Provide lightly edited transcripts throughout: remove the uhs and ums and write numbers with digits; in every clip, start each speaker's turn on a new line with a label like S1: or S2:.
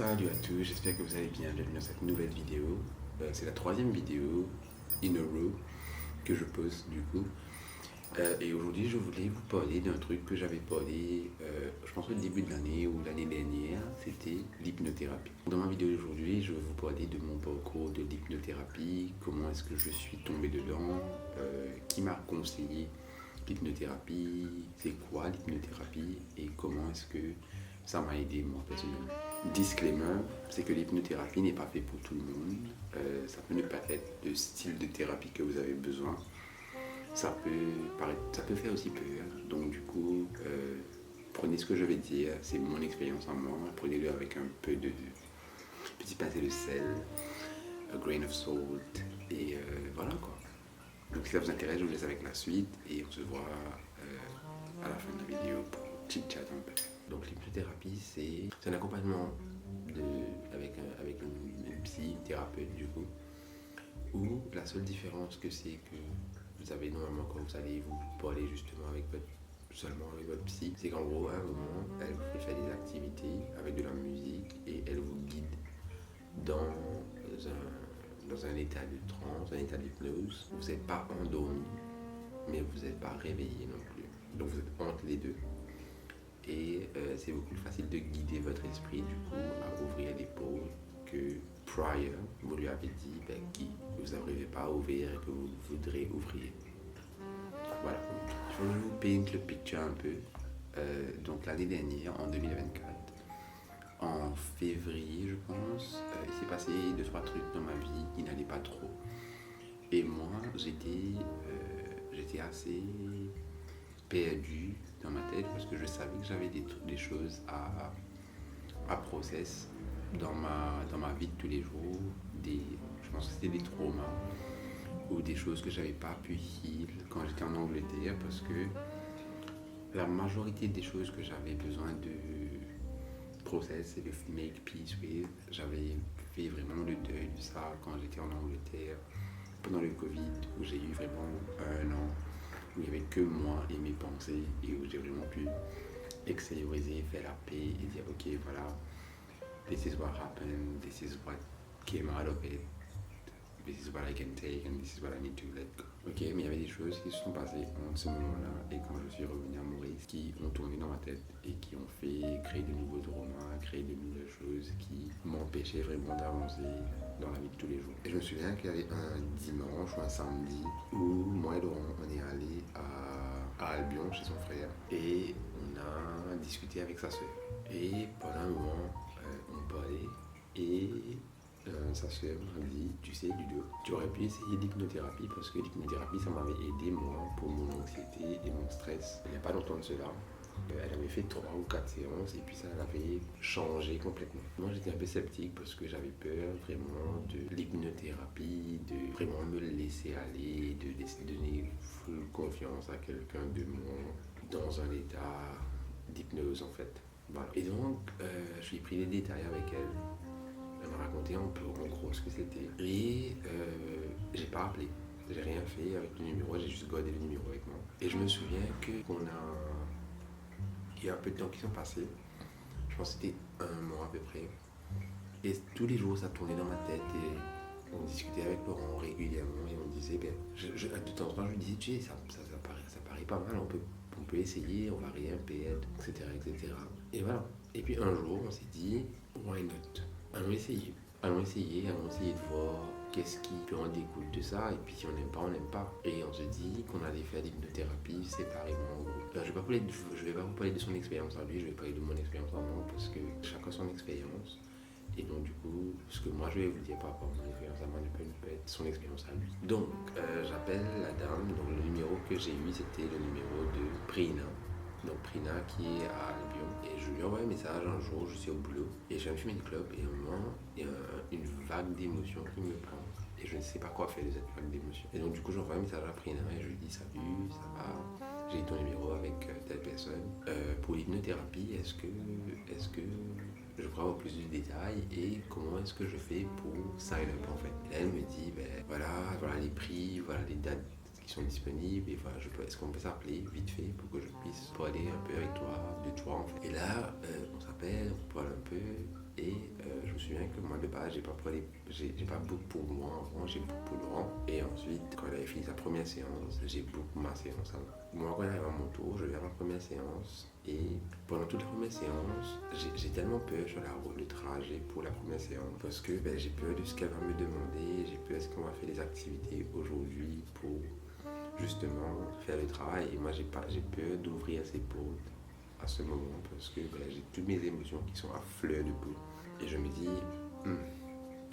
S1: Salut à tous, j'espère que vous allez bien. Bienvenue dans cette nouvelle vidéo. C'est la troisième vidéo in a row que je poste du coup. Et aujourd'hui, je voulais vous parler d'un truc que j'avais parlé, je pense au début de l'année ou l'année dernière, c'était l'hypnothérapie. Dans ma vidéo d'aujourd'hui, je vais vous parler de mon parcours de l'hypnothérapie, comment est-ce que je suis tombé dedans, qui m'a conseillé l'hypnothérapie, c'est quoi l'hypnothérapie et comment est-ce que ça m'a aidé moi personnellement. Disclaimer, c'est que l'hypnothérapie n'est pas fait pour tout le monde. Ça peut ne pas être le style de thérapie que vous avez besoin. Ça peut faire aussi peur. Donc du coup, prenez ce que je vais dire, c'est mon expérience en moi. Prenez-le avec un peu de petit pincé de sel, a grain of salt, et voilà quoi. Donc si ça vous intéresse, je vous laisse avec la suite et on se voit à la fin de la vidéo pour chit-chat un peu. Donc l'hypnothérapie, c'est un accompagnement avec une psychothérapeute du coup, où la seule différence que c'est que vous avez normalement quand vous allez vous parler justement seulement avec votre psy, c'est qu'en gros à un moment, elle vous fait faire des activités avec de la musique et elle vous guide dans un état de transe, un état d'hypnose. Vous n'êtes pas endormi, mais vous n'êtes pas réveillé non plus. Donc vous êtes entre les deux. Et c'est beaucoup plus facile de guider votre esprit du coup à ouvrir les portes que prior, vous lui avez dit que vous n'arrivez pas à ouvrir et que vous voudrez ouvrir. Voilà. Je vais vous paint le picture un peu. Donc l'année dernière, en 2024, en février je pense, il s'est passé 2-3 trucs dans ma vie qui n'allaient pas trop. Et moi, j'étais assez perdu dans ma tête parce que je savais que j'avais des choses à process dans ma vie de tous les jours. Je pense que c'était des traumas ou des choses que j'avais pas pu heal quand j'étais en Angleterre parce que la majorité des choses que j'avais besoin de process et de make peace with, j'avais fait vraiment le deuil de ça quand j'étais en Angleterre pendant le Covid où j'ai eu vraiment un an où il n'y avait que moi et mes pensées et où j'ai vraiment pu extérioriser, faire la paix et dire ok voilà, this is what happened, this is what came out of it, this is what I can take and this is what I need to let go. Ok, mais il y avait des choses qui se sont passées en ce moment-là et quand je suis revenu à Maurice qui ont tourné dans ma tête et qui ont fait créer de nouveaux traumas, créer de nouvelles choses qui m'empêchaient vraiment d'avancer dans la vie de tous les jours. Et je me souviens qu'il y avait un dimanche ou un samedi où moi et Laurent on est allés à Albion chez son frère et on a discuté avec sa soeur. Et pendant un moment, on parlait et sa soeur m'a dit, tu sais Ludo, tu aurais pu essayer l'hypnothérapie parce que l'hypnothérapie ça m'avait aidé moi pour mon anxiété et mon stress. Il n'y a pas longtemps de cela. Elle avait fait 3 ou 4 séances et puis ça l'avait changé complètement. Moi j'étais un peu sceptique parce que j'avais peur vraiment de l'hypnothérapie, de vraiment me laisser aller, de laisser donner full confiance à quelqu'un de moi dans un état d'hypnose en fait. Voilà. Et donc je lui ai pris les détails avec elle. Elle m'a raconté un peu en gros ce que c'était. Et j'ai pas appelé. J'ai rien fait avec le numéro, j'ai juste gardé le numéro avec moi. Et je me souviens il y a un peu de temps qui sont passés. Je pense que c'était un mois à peu près. Et tous les jours, ça tournait dans ma tête et on discutait avec Laurent régulièrement et on disait, de temps en temps, je lui disais, tu sais, ça paraît pas mal, on peut essayer, on va rien perdre, etc., etc. Et voilà. Et puis un jour, on s'est dit, why not? Allons essayer de voir qu'est-ce qui peut en découle de ça, et puis si on n'aime pas, on n'aime pas. Et on se dit qu'on allait faire l'hypnothérapie séparément. Je ne vais pas vous parler de son expérience à lui, je vais parler de mon expérience à moi, parce que chacun son expérience. Et donc du coup, ce que moi je vais vous dire par rapport à mon expérience à moi ne peut être son expérience à lui. Donc, j'appelle la dame, donc le numéro que j'ai eu, c'était le numéro de Prina. Donc Prina qui est à Albion. Et je lui envoie un message un jour, je suis au boulot et je viens de fumer une clope et à un moment, il y a une vague d'émotions qui me prend et je ne sais pas quoi faire de cette vague d'émotions. Et donc du coup j'envoie un message à Prina et je lui dis salut, ça va, j'ai ton numéro avec telle personne. Pour l'hypnothérapie, est-ce que je pourrais avoir plus de détails et comment est-ce que je fais pour sign up en fait. Et là elle me dit voilà les prix, voilà les dates qui sont disponibles et voilà, est-ce qu'on peut s'appeler vite fait pour que je puisse parler un peu avec toi, de toi en fait. Et là, on s'appelle, on parle un peu et base, j'ai pas book pour moi avant, j'ai book pour Laurent. Et ensuite, quand elle avait fini sa première séance, j'ai book ma séance. Moi, quand j'arrive à mon tour, je vais à ma première séance. Et pendant toute la première séance, j'ai tellement peur sur la route, le trajet pour la première séance. Parce que j'ai peur de ce qu'elle va me demander, j'ai peur de ce qu'on va faire des activités aujourd'hui pour justement faire le travail. Et moi, j'ai peur d'ouvrir ces portes à ce moment parce que j'ai toutes mes émotions qui sont à fleur de peau. Et je me dis,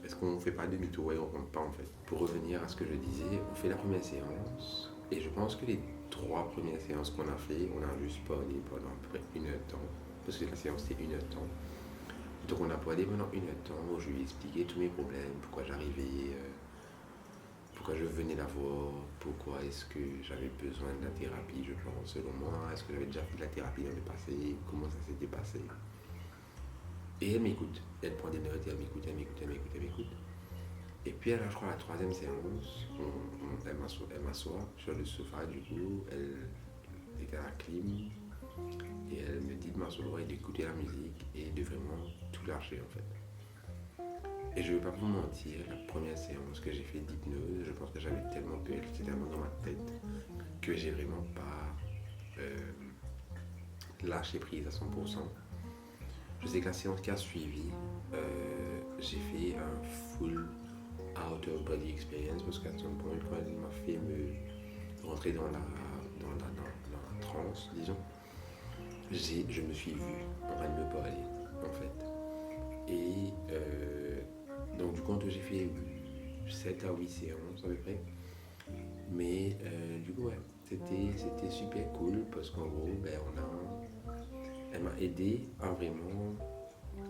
S1: est-ce qu'on ne fait pas demi-tour et on ne rentre pas en fait? Pour revenir à ce que je disais, on fait la première séance et je pense que les 3 premières séances qu'on a fait, on a juste parlé pendant à peu près 1 heure de temps parce que la séance c'était 1 heure de temps. Donc on a parlé pendant 1 heure de temps où je lui ai expliqué tous mes problèmes, pourquoi j'arrivais, pourquoi je venais la voir, pourquoi est-ce que j'avais besoin de la thérapie, je pense, selon moi, est-ce que j'avais déjà fait de la thérapie dans le passé, comment ça s'était passé. Et elle m'écoute, elle prend des notes et elle m'écoute. Et puis alors, je crois, la 3e séance, elle m'assoit sur le sofa, du coup, elle était à la clim, et elle me dit de m'asseoir et d'écouter la musique et de vraiment tout lâcher en fait. Et je ne vais pas vous mentir, la première séance que j'ai fait d'hypnose, je pense que j'avais tellement peur, elle était tellement dans ma tête, que j'ai vraiment pas lâché prise à 100%. Je sais que la séance qui a suivi, j'ai fait un full out of body experience parce qu'à ce point, quand elle m'a fait me rentrer dans la transe, disons, je me suis vu en train de me parler en fait. Et donc du coup, j'ai fait 7 à 8 séances à peu près. Mais du coup, ouais, c'était super cool parce qu'en gros, elle m'a aidé à vraiment...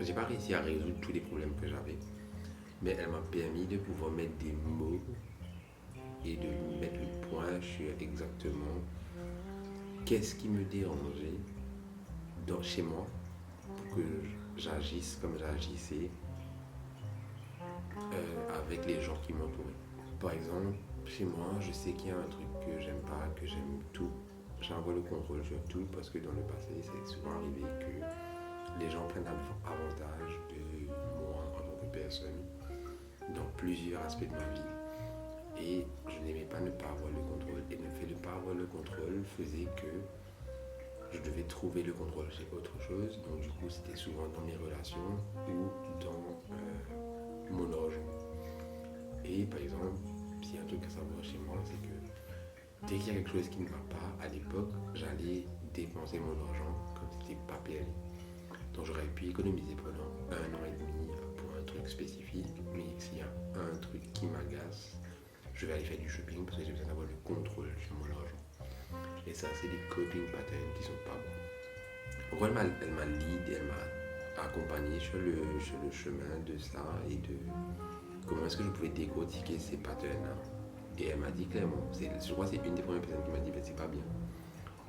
S1: J'ai pas réussi à résoudre tous les problèmes que j'avais, mais elle m'a permis de pouvoir mettre des mots et de mettre le point sur exactement qu'est-ce qui me dérangeait chez moi pour que j'agisse comme j'agissais avec les gens qui m'entouraient. Par exemple, chez moi, je sais qu'il y a un truc que j'aime pas, que j'aime tout. J'envoie le contrôle sur tout parce que dans le passé, c'est souvent arrivé que les gens prennent avantage de moi en tant que personne dans plusieurs aspects de ma vie. Et je n'aimais pas ne pas avoir le contrôle. Et le fait de ne pas avoir le contrôle faisait que je devais trouver le contrôle chez autre chose. Donc du coup, c'était souvent dans mes relations ou dans mon argent. Et par exemple, s'il y a un truc à savoir chez moi, c'est que dès qu'il y a quelque chose qui ne va pas, à l'époque, j'allais dépenser mon argent comme si c'était pas permis. Donc j'aurais pu économiser pendant 1 an et demi pour un truc spécifique, mais s'il y a un truc qui m'agace, je vais aller faire du shopping parce que j'ai besoin d'avoir le contrôle sur mon argent. Et ça, c'est des coping patterns qui sont pas bons. En gros, elle m'a lead, elle m'a accompagné sur le chemin de ça et de comment est-ce que je pouvais décortiquer ces patterns-là. Et elle m'a dit clairement, je crois que c'est une des premières personnes qui m'a dit c'est pas bien.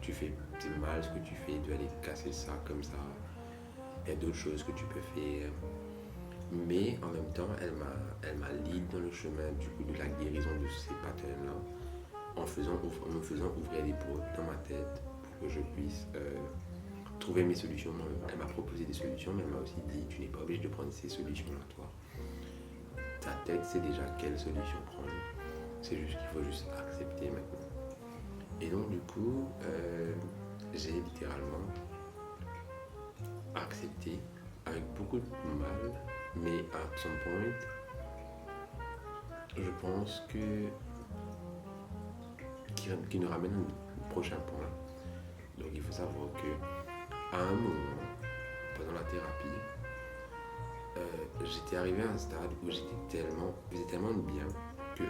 S1: C'est mal ce que tu fais, de aller casser ça comme ça. Il y a d'autres choses que tu peux faire. Mais en même temps, elle m'a lead dans le chemin du coup de la guérison de ces patterns-là en me faisant ouvrir des portes dans ma tête pour que je puisse trouver mes solutions. Elle m'a proposé des solutions, mais elle m'a aussi dit tu n'es pas obligé de prendre ces solutions-là toi. Ta tête sait déjà quelle solution prendre. C'est juste qu'il faut juste accepter maintenant. Et donc du coup, j'ai littéralement accepté avec beaucoup de mal, mais à some point, je pense qui nous ramène au prochain point. Donc il faut savoir que à un moment, pendant la thérapie, j'étais arrivé à un stade où j'étais tellement bien que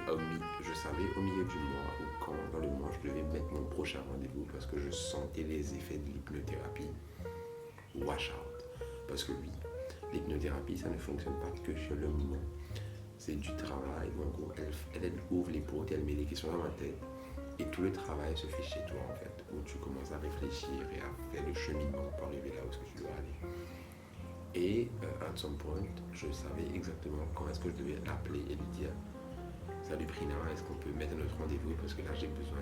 S1: je savais au milieu du mois ou quand dans le mois je devais mettre mon prochain rendez-vous parce que je sentais les effets de l'hypnothérapie wash out. Parce que oui, l'hypnothérapie ça ne fonctionne pas que sur le moment. C'est du travail, donc elle ouvre les portes, elle met les questions dans ma tête et tout le travail se fait chez toi en fait, où tu commences à réfléchir et à faire le cheminement pour arriver là où tu dois aller. Et à some point, je savais exactement quand est-ce que je devais l'appeler et lui dire salut Prina, est-ce qu'on peut mettre notre rendez-vous parce que là j'ai besoin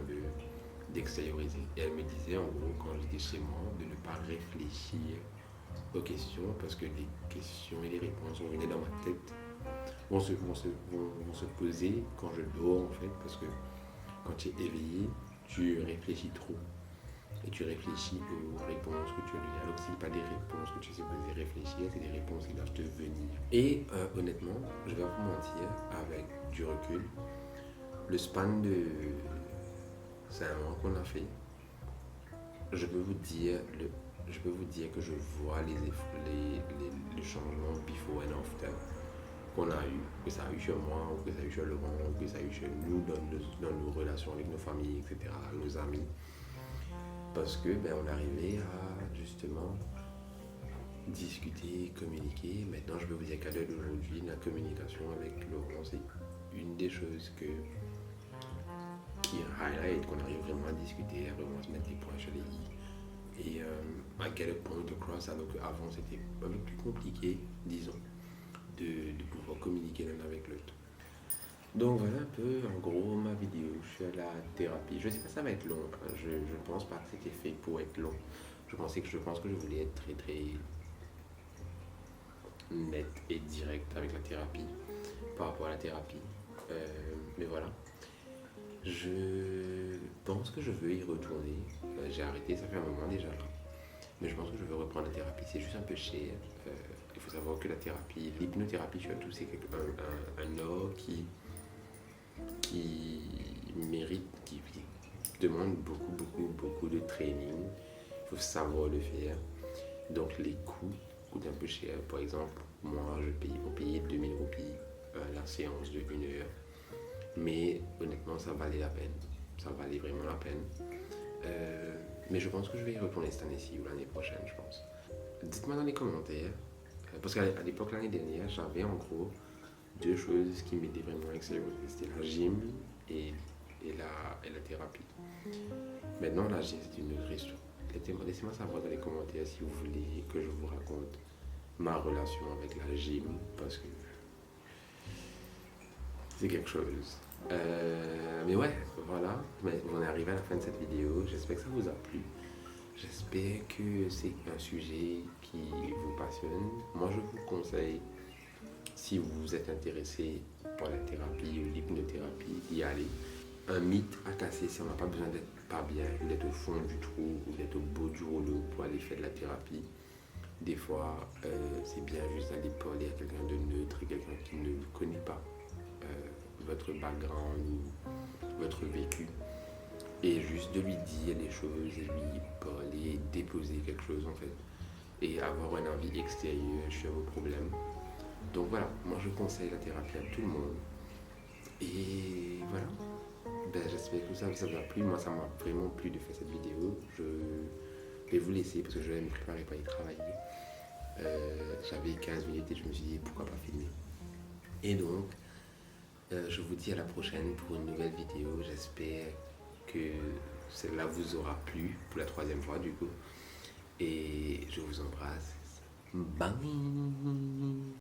S1: d'extérioriser. Et elle me disait en gros quand j'étais chez moi de ne pas réfléchir aux questions parce que les questions et les réponses venaient dans ma tête vont se poser quand je dors en fait, parce que quand tu es éveillé, tu réfléchis trop. Et tu réfléchis aux réponses que tu as données. Alors que ce n'est pas des réponses que tu es supposé réfléchir, c'est des réponses qui doivent te venir. Et honnêtement, je vais pas vous mentir, avec du recul, le span de 5 mois qu'on a fait, je peux vous dire que je vois les changements before and after qu'on a eu, que ça a eu sur moi, ou que ça a eu sur Laurent, ou que ça a eu sur nous dans nos relations avec nos familles, etc., nos amis. Parce que on arrivait à justement discuter, communiquer. Maintenant, je peux vous dire qu'à l'heure d'aujourd'hui, la communication avec Laurent, c'est une des choses qui highlight, qu'on arrive vraiment à discuter, à vraiment se mettre des points sur les i. Et à get a point across, alors qu'avant c'était un peu plus compliqué, disons, de pouvoir communiquer l'un avec l'autre. Donc voilà un peu en gros ma vidéo sur la thérapie. Je sais pas si ça va être long, hein. Je pense pas que c'était fait pour être long. Je pense que je voulais être très très net et direct avec la thérapie, par rapport à la thérapie. Mais voilà. Je pense que je veux y retourner. J'ai arrêté, ça fait un moment déjà là. Mais je pense que je veux reprendre la thérapie. C'est juste un peu cher. Il faut savoir que la thérapie, l'hypnothérapie surtout, c'est un art qui mérite, qui demande beaucoup de training. Il faut savoir le faire. Donc les coûts coûtent un peu cher. Par exemple, moi, on payait 2000 roupies la séance de 1 heure. Mais honnêtement, ça valait la peine. Ça valait vraiment la peine. Mais je pense que je vais y retourner cette année-ci ou l'année prochaine, je pense. Dites-moi dans les commentaires. Parce qu'à l'époque, l'année dernière, j'avais en gros 2 choses qui m'étaient vraiment excellentes. C'était la gym et la thérapie. Maintenant, la gym, c'est une autre histoire. Laissez-moi savoir dans les commentaires si vous voulez que je vous raconte ma relation avec la gym, parce que c'est quelque chose. Mais ouais, voilà, on est arrivé à la fin de cette vidéo. J'espère que ça vous a plu. J'espère que c'est un sujet qui vous passionne. Moi, je vous conseille, si vous êtes intéressé par la thérapie ou l'hypnothérapie, d'y aller. Un mythe à casser, si on n'a pas besoin d'être pas bien, ou d'être au fond du trou, ou d'être au bout du rouleau pour aller faire de la thérapie. Des fois, c'est bien juste d'aller parler à quelqu'un de neutre, quelqu'un qui ne connaît pas votre background ou votre vécu, et juste de lui dire les choses et lui parler, déposer quelque chose en fait, et avoir un avis extérieur sur vos problèmes. Donc voilà, moi je conseille la thérapie à tout le monde. Et voilà, j'espère que ça vous a plu. Moi ça m'a vraiment plu de faire cette vidéo. Je vais vous laisser parce que je vais me préparer pour y travailler. J'avais 15 minutes et je me suis dit pourquoi pas filmer. Et donc je vous dis à la prochaine pour une nouvelle vidéo. J'espère que celle-là vous aura plu pour la 3e fois du coup. Et je vous embrasse. Bye.